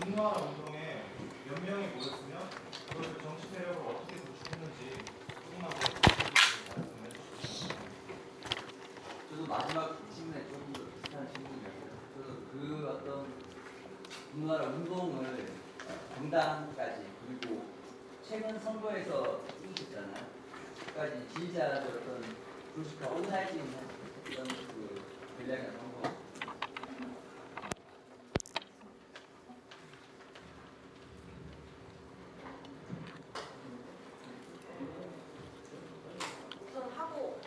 분노와 운동에 몇 명이 모였으면 그것을 정치 세력을 어떻게 구축했는지 조금만 더 말씀해 주시죠. 저도 마지막 질문에 조금 더 비슷한 질문이었어요. 저도 그 어떤 분노와 운동을 정당까지 그리고 최근 선거에서 이겼잖아요. 까지 지지자들 어떤 조직과 organize 있는 그런 그 전략이나 방법. 우선 하고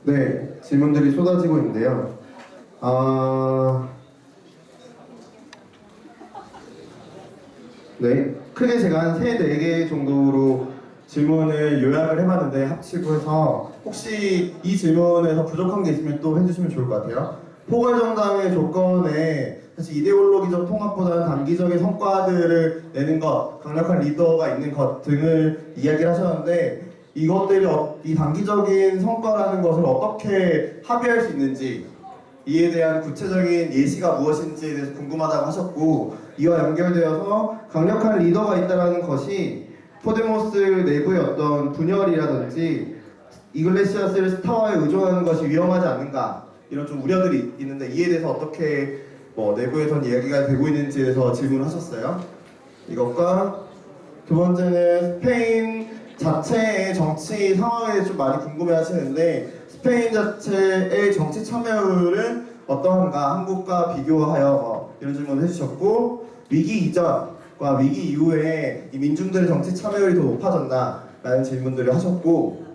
네, 질문들이 쏟아지고 있는데요. 네, 크게 제가 한 3, 4개 정도로 질문을 요약을 해봤는데 합치고 해서 혹시 이 질문에서 부족한 게 있으면 또 해주시면 좋을 것 같아요. 포괄정당의 조건에 사실 이데올로기적 통합보다는 단기적인 성과들을 내는 것, 강력한 리더가 있는 것 등을 이야기를 하셨는데 이것들이 이 단기적인 성과라는 것을 어떻게 합의할 수 있는지 이에 대한 구체적인 예시가 무엇인지에 대해서 궁금하다고 하셨고 이와 연결되어서 강력한 리더가 있다는 것이 포데모스 내부의 어떤 분열이라든지 이글레시아스를 스타화에 의존하는 것이 위험하지 않은가 이런 좀 우려들이 있는데 이에 대해서 어떻게 내부에선 이야기가 되고 있는지에 대해서 질문을 하셨어요. 이것과 두 번째는 스페인 자체의 정치 상황에 좀 많이 궁금해 하시는데 스페인 자체의 정치 참여율은 어떠한가 한국과 비교하여 이런 질문을 해주셨고 위기 이전과 위기 이후에 이 민중들의 정치 참여율이 더 높아졌나 라는 질문들을 하셨고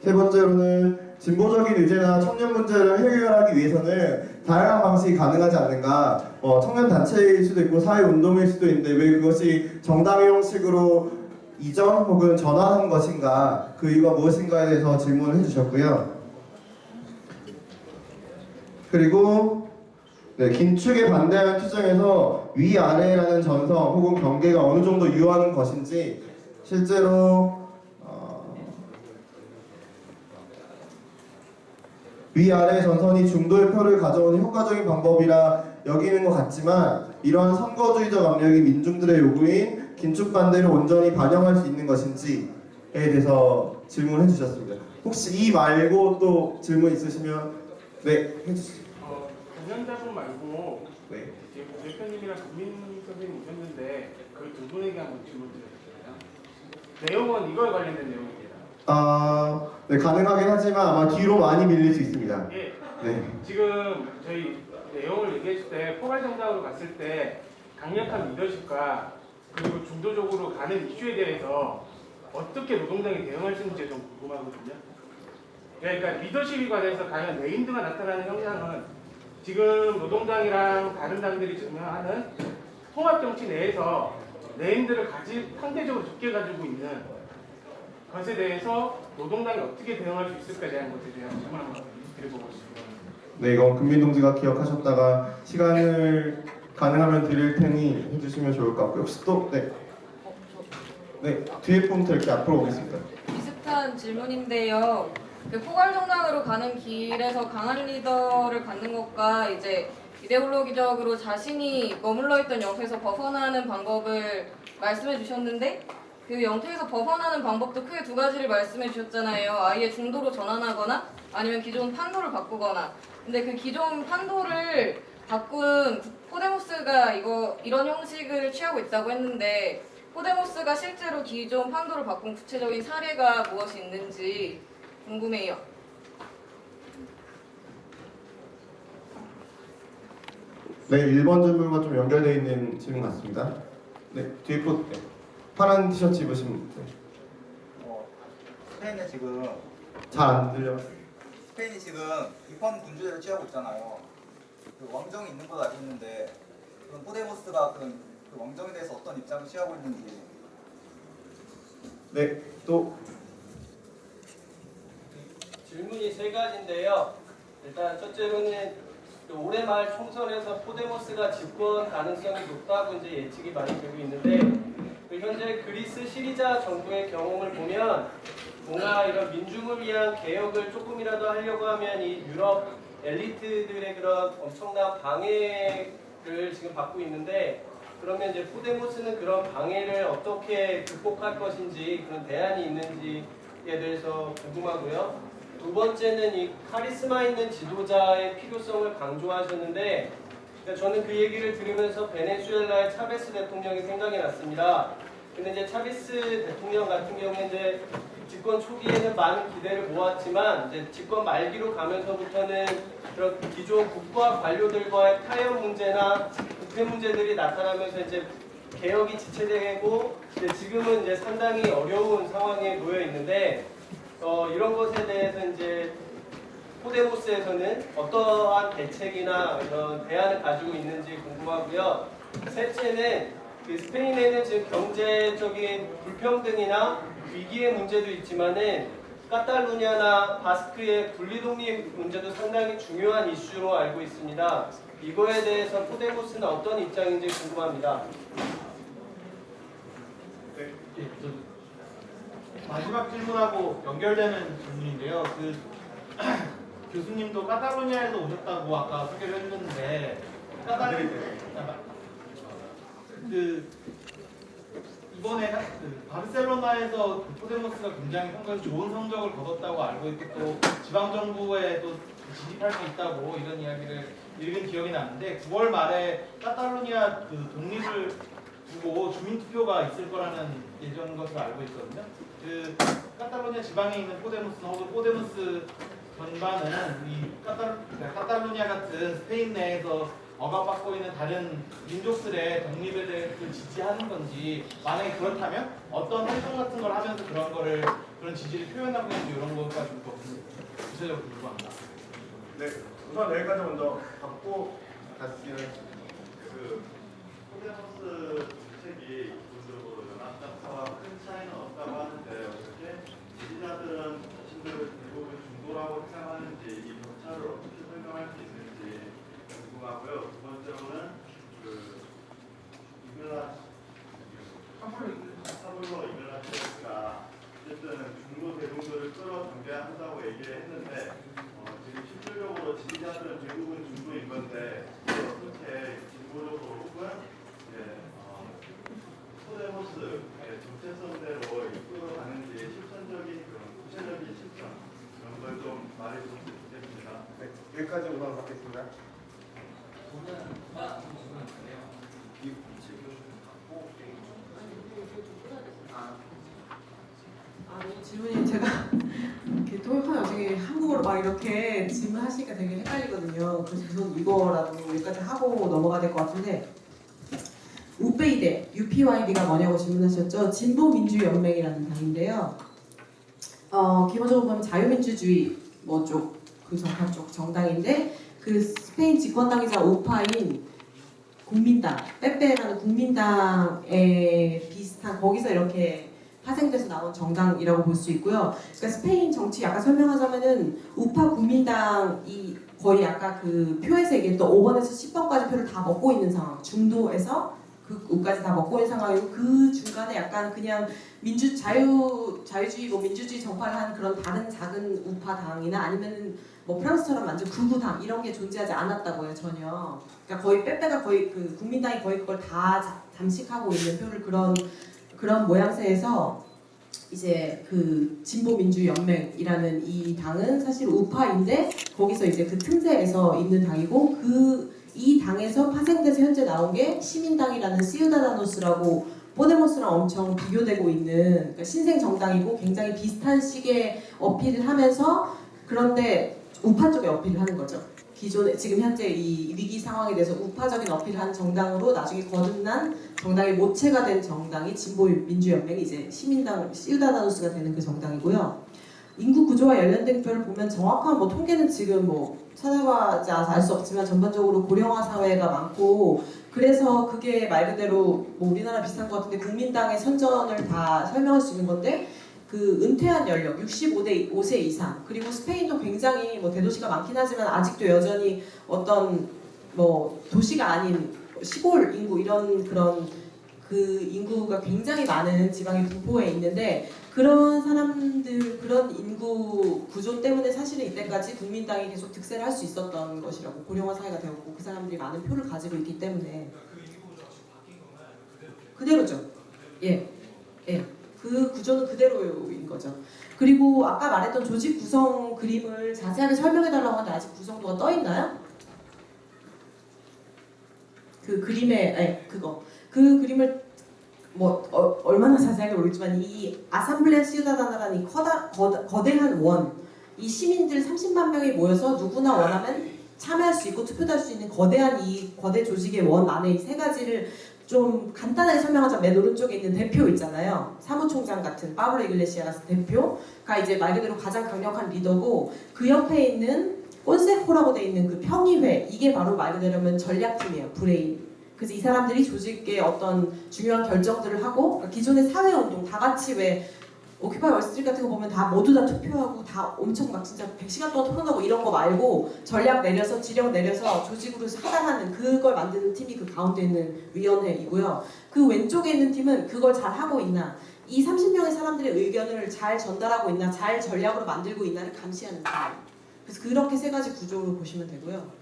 세 번째로는 진보적인 의제나 청년 문제를 해결하기 위해서는 다양한 방식이 가능하지 않는가 청년 단체일 수도 있고 사회 운동일 수도 있는데 왜 그것이 정당의 형식으로 이전 혹은 전환한 것인가 그 이유가 무엇인가에 대해서 질문을 해주셨고요. 그리고 네, 긴축에 반대하는 투쟁에서 위아래라는 전성 혹은 경계가 어느 정도 유효한 것인지 실제로 위아래 전선이 중도의 표를 가져오는 효과적인 방법이라 여기는 것 같지만 이러한 선거주의적 압력이 민중들의 요구인 긴축 반대를 온전히 반영할 수 있는 것인지에 대해서 질문을 해주셨습니다. 혹시 이 말고 또 질문 있으시면 네 해주시죠. 공연자분 말고 네. 지금 대표님이랑 국민 선생님 오셨는데 그 두 분에게 한번 질문 드렸잖아요. 내용은 이거에 관련된 내용입니다. 네 가능하긴 하지만 아마 뒤로 많이 밀릴 수 있습니다. 예, 네. 지금 저희 내용을 얘기했을 때 포괄정당으로 갔을 때 강력한 리더십과 그리고 중도적으로 가는 이슈에 대해서 어떻게 노동당이 대응할 수 있는지 좀 궁금하거든요. 그러니까 리더십에 관해서 과연 네임드가 나타나는 형상은 지금 노동당이랑 다른 당들이 증명하는 통합정치 내에서 네임드를 상대적으로 적게 가지고 있는 것에 대해서 노동당이 어떻게 대응할 수 있을까에 대한 것에 대한 질문 한번 드려보고 싶습니다. 네, 이건 금민동지가 기억하셨다가 시간을 가능하면 드릴 테니 해주시면 좋을 것 같고요. 혹시 또 네, 뒤에 분부터 이렇게 앞으로 오겠습니다. 비슷한 질문인데요. 그 포괄정당으로 가는 길에서 강한 리더를 갖는 것과 이제 이데올로기적으로 자신이 머물러 있던 영토에서 벗어나는 방법을 말씀해 주셨는데 그 영토에서 벗어나는 방법도 크게 두 가지를 말씀해 주셨잖아요. 아예 중도로 전환하거나 아니면 기존 판도를 바꾸거나. 근데 그 기존 판도를 바꾼 포데모스가 이런 형식을 취하고 있다고 했는데 포데모스가 실제로 기존 판도를 바꾼 구체적인 사례가 무엇이 있는지 궁금해요. 네, 1번 질문과 좀 연결되어 있는 질문 같습니다. 네, 뒤에 네. 파란 티셔츠 입으신 분. 네. 스페인에 지금 잘 안 들려. 스페인이 지금 비판 군주제를 취하고 있잖아요. 그 왕정이 있는 걸 알고 있는데 그럼 포데모스가 그 왕정에 대해서 어떤 입장을 취하고 있는지. 네, 또 질문이 세 가지인데요. 일단 첫째로는 올해 말 총선에서 포데모스가 집권 가능성이 높다고 이제 예측이 많이 되고 있는데 현재 그리스 시리자 정부의 경험을 보면 뭔가 이런 민중을 위한 개혁을 조금이라도 하려고 하면 이 유럽 엘리트들의 그런 엄청난 방해를 지금 받고 있는데 그러면 이제 포데모스는 그런 방해를 어떻게 극복할 것인지 그런 대안이 있는지에 대해서 궁금하고요. 두 번째는 이 카리스마 있는 지도자의 필요성을 강조하셨는데 저는 그 얘기를 들으면서 베네수엘라의 차베스 대통령이 생각이 났습니다. 근데 이제 차베스 대통령 같은 경우에 이제 집권 초기에는 많은 기대를 모았지만 이제 집권 말기로 가면서부터는 그런 기존 국가 관료들과의 타협 문제나 부패 문제들이 나타나면서 이제 개혁이 지체되고 지금은 이제 상당히 어려운 상황에 놓여 있는데 이런 것에 대해서 이제 포데모스에서는 어떠한 대책이나 이런 대안을 가지고 있는지 궁금하고요. 셋째는 그 스페인에는 지금 경제적인 불평등이나 위기의 문제도 있지만은 카탈루냐나 바스크의 분리독립 문제도 상당히 중요한 이슈로 알고 있습니다. 이거에 대해서 포데모스는 어떤 입장인지 궁금합니다. 마지막 질문하고 연결되는 질문인데요. 교수님도 카탈루냐에서 오셨다고 아까 소개를 해주셨는데 이번에 바르셀로나에서 포데모스가 굉장히 선거에서 좋은 성적을 거뒀다고 알고 있고 또 지방정부에도 진입할 수 있다고 이런 이야기를 읽은 기억이 나는데 9월 말에 카탈루냐 독립을 두고 주민투표가 있을 거라는 예정인 것으로 알고 있거든요. 카탈루냐 지방에 있는 포데모스나 혹은 포데모스 전반은 이 카탈루냐 같은 스페인 내에서 억압받고 있는 다른 민족들의 독립에 대해서 지지하는 건지, 만약에 그렇다면 어떤 활동 같은 걸 하면서 그런 지지를 표현하고 있는지 이런 것까지 좀 구체적으로 궁금합니다. 네, 우선 여기까지 먼저 받고 다시 포데모스 책이 기본적으로 연합당파와 큰 차이는 없다고 하는데 어떻게 지지자들은 자신들을 대부분 중도라고 생각하는지 이 격차를 어떻게 설명할 수 있는지 반대한다고 얘기를 했는데 지금 실질적으로 지지자들은 대부분 중도인 건데 어떻게 진보적으로 혹은 포데모스의 정체성대로 이끌어가는지 실천적인 그런 구체적인 실천 이런 걸 좀 말해주시면 좋겠습니다. 네, 여기까지 우선 받겠습니다. 질문이 제가 이렇게 통역하는 와중에 한국어로 막 이렇게 질문하시니까 되게 헷갈리거든요. 그래서 우선 이거라도 여기까지 하고 넘어가야 될 것 같은데 우페이데, UPYD가 뭐냐고 질문하셨죠. 진보민주연맹이라는 당인데요. 기본적으로 보면 자유민주주의 쪽, 그 정파 쪽 정당인데 그 스페인 집권당이자 우파인 국민당, 빼빼라는 국민당에 비슷한 거기서 이렇게 파생돼서 나온 정당이라고 볼 수 있고요. 그러니까 스페인 정치 약간 설명하자면은 우파 국민당이 거의 아까 그 표에서 얘기했던 5번에서 10번까지 표를 다 먹고 있는 상황, 중도에서 극우까지 다 먹고 있는 상황이고 그 중간에 약간 그냥 자유주의 민주주의 정파를 한 그런 다른 작은 우파 당이나 아니면은 뭐 프랑스처럼 완전 극우당 이런 게 존재하지 않았다고요 전혀. 그러니까 거의 빼빼가 거의 그 국민당이 거의 그걸 다 잠식하고 있는 표를 그런 모양새에서 이제 그 진보민주연맹이라는 이 당은 사실 우파인데 거기서 이제 그 틈새에서 있는 당이고 이 당에서 파생돼서 현재 나온 게 시민당이라는 시우다다노스라고 포데모스랑 엄청 비교되고 있는 그러니까 신생 정당이고 굉장히 비슷한 식의 어필을 하면서 그런데 우파 쪽에 어필을 하는 거죠. 기존에 지금 현재 이 위기 상황에 대해서 우파적인 어필을 한 정당으로 나중에 거듭난 정당의 모체가 된 정당이 진보민주연맹이 이제 시민당 시우다다노스가 되는 그 정당이고요. 인구 구조와 연령대 표를 보면 정확한 뭐 통계는 지금 뭐 찾아봐지 알 수 없지만 전반적으로 고령화 사회가 많고 그래서 그게 말 그대로 뭐 우리나라 비슷한 것 같은데 국민당의 선전을 다 설명할 수 있는 건데 그 은퇴한 연령 65세 이상 그리고 스페인도 굉장히 뭐 대도시가 많긴 하지만 아직도 여전히 어떤 뭐 도시가 아닌 시골 인구 이런 그런 그 인구가 굉장히 많은 지방의 분포에 있는데 그런 사람들 그런 인구 구조 때문에 사실은 이때까지 국민당이 계속 득세를 할 수 있었던 것이라고 고령화 사회가 되었고 그 사람들이 많은 표를 가지고 있기 때문에 그대로죠. 예. 그 구조는 그대로인 거죠. 그리고 아까 말했던 조직 구성 그림을 자세하게 설명해달라고 하는데 아직 구성도가 떠 있나요? 그 그림에 그 그림을 뭐 얼마나 자세하게 모르겠지만 이 아삼블레아 시우다다나라는 이 거대한 원, 이 시민들 30만 명이 모여서 누구나 원하면 참여할 수 있고 투표도 할 수 있는 거대한 이 거대 조직의 원 안에 이 세 가지를 좀 간단하게 설명하자면 맨 오른쪽에 있는 대표 있잖아요. 사무총장 같은 파블로 이글레시아스 대표가 이제 말 그대로 가장 강력한 리더고 그 옆에 있는 콘세호라고 돼 있는 그 평의회 이게 바로 말 그대로면 전략팀이에요. 브레인. 그래서 이 사람들이 조직의 어떤 중요한 결정들을 하고 그러니까 기존의 사회운동 다 같이 왜 오큐파이 월스트리트 같은 거 보면 다 모두 다 투표하고 다 엄청 막 진짜 100시간 동안 토론하고 이런 거 말고 전략 내려서 지령 내려서 조직으로 하당하는 그걸 만드는 팀이 그 가운데 있는 위원회이고요. 그 왼쪽에 있는 팀은 그걸 잘 하고 있나 이 30명의 사람들의 의견을 잘 전달하고 있나 잘 전략으로 만들고 있나를 감시하는 팀. 그래서 그렇게 세 가지 구조로 보시면 되고요.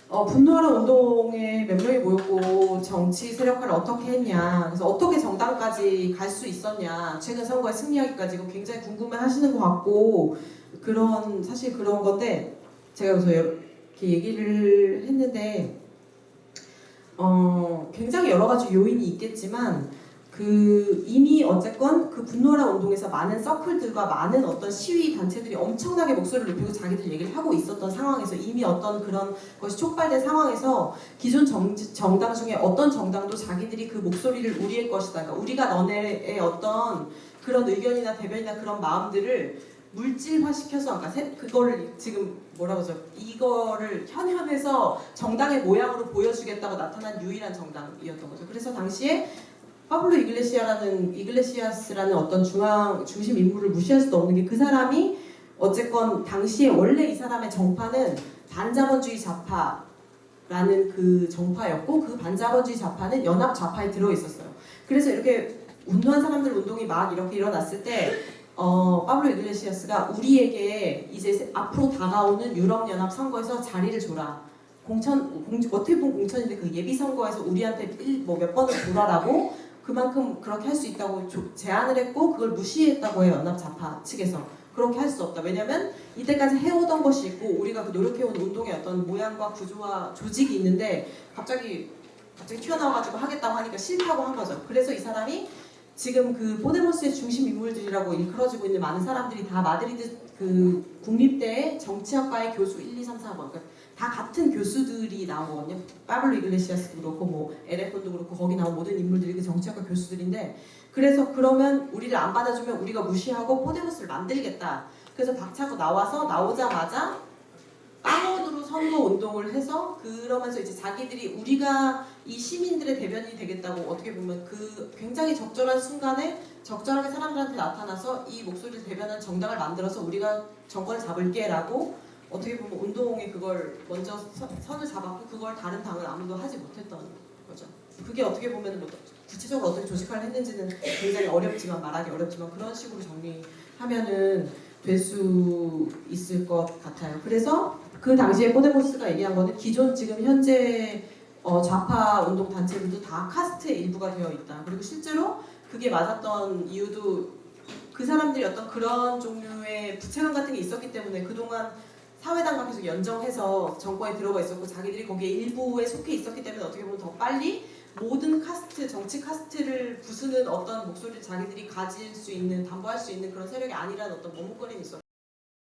분노하는 운동에 몇 명이 모였고 정치 세력화를 어떻게 했냐 그래서 어떻게 정당까지 갈 수 있었냐 최근 선거에 승리하기까지 이거 굉장히 궁금해하시는 것 같고 사실 그런 건데 제가 그래서 이렇게 얘기를 했는데 굉장히 여러 가지 요인이 있겠지만 이미 어쨌건 그 분노하는 운동에서 많은 서클들과 많은 어떤 시위 단체들이 엄청나게 목소리를 높이고 자기들 얘기를 하고 있었던 상황에서 이미 어떤 그런 것이 촉발된 상황에서 기존 정당 중에 어떤 정당도 자기들이 그 목소리를 우리의 것이다. 그러니까 우리가 너네의 어떤 그런 의견이나 대변이나 그런 마음들을 물질화시켜서 그러니까 그거를 지금 뭐라고 하죠? 이거를 현현해서 정당의 모양으로 보여주겠다고 나타난 유일한 정당이었던 거죠. 그래서 당시에 파블로 이글레시아스라는 어떤 중심 인물을 무시할 수도 없는 게 그 사람이 어쨌건 당시에 원래 이 사람의 정파는 반자본주의 좌파라는 그 정파였고 그 반자본주의 좌파는 연합 좌파에 들어 있었어요. 그래서 이렇게 운동한 사람들 운동이 막 이렇게 일어났을 때 파블로 이글레시아스가 우리에게 이제 앞으로 다가오는 유럽연합 선거에서 자리를 줘라. 어떻게 보면 공천인데 그 예비 선거에서 우리한테 몇 번을 줘라라고 그만큼 그렇게 할 수 있다고 제안을 했고 그걸 무시했다고 해요. 연합 좌파 측에서. 그렇게 할 수 없다. 왜냐면 이때까지 해오던 것이 있고 우리가 그 노력해온 운동의 어떤 모양과 구조와 조직이 있는데 갑자기 튀어나와가지고 하겠다고 하니까 싫다고 한 거죠. 그래서 이 사람이 지금 그 포데모스의 중심 인물들이라고 일컬어지고 있는 많은 사람들이 다 마드리드 그 국립대의 정치학과의 교수 1, 2, 3, 4번 그러니까 다 같은 교수들이 나오거든요. 파블로 이글레시아스도 그렇고 뭐 에레콘도 그렇고 거기 나온 모든 인물들이 그 정치학과 교수들인데 그래서 그러면 우리를 안 받아주면 우리가 무시하고 포데모스를 만들겠다. 그래서 박차고 나오자마자 빵원으로 선거 운동을 해서 그러면서 이제 자기들이 우리가 이 시민들의 대변인이 되겠다고 어떻게 보면 그 굉장히 적절한 순간에 적절하게 사람들한테 나타나서 이 목소리를 대변한 정당을 만들어서 우리가 정권을 잡을게라고 어떻게 보면 운동에 그걸 먼저 선을 잡았고 그걸 다른 당은 아무도 하지 못했던 거죠. 그게 어떻게 보면 뭐 구체적으로 어떻게 조직화를 했는지는 굉장히 어렵지만 말하기 어렵지만 그런 식으로 정리하면은 될 수 있을 것 같아요. 그래서 그 당시에 포데모스가 얘기한 거는 기존 지금 현재 좌파 운동 단체들도 다 카스트의 일부가 되어 있다. 그리고 실제로 그게 맞았던 이유도 그 사람들이 어떤 그런 종류의 부채감 같은 게 있었기 때문에 그동안 사회당과 계속 연정해서 정권에 들어가 있었고 자기들이 거기에 일부에 속해 있었기 때문에 어떻게 보면 더 빨리 모든 카스트, 정치 카스트를 부수는 어떤 목소리를 자기들이 가질 수 있는, 담보할 수 있는 그런 세력이 아니라는 어떤 머뭇거림이 있었고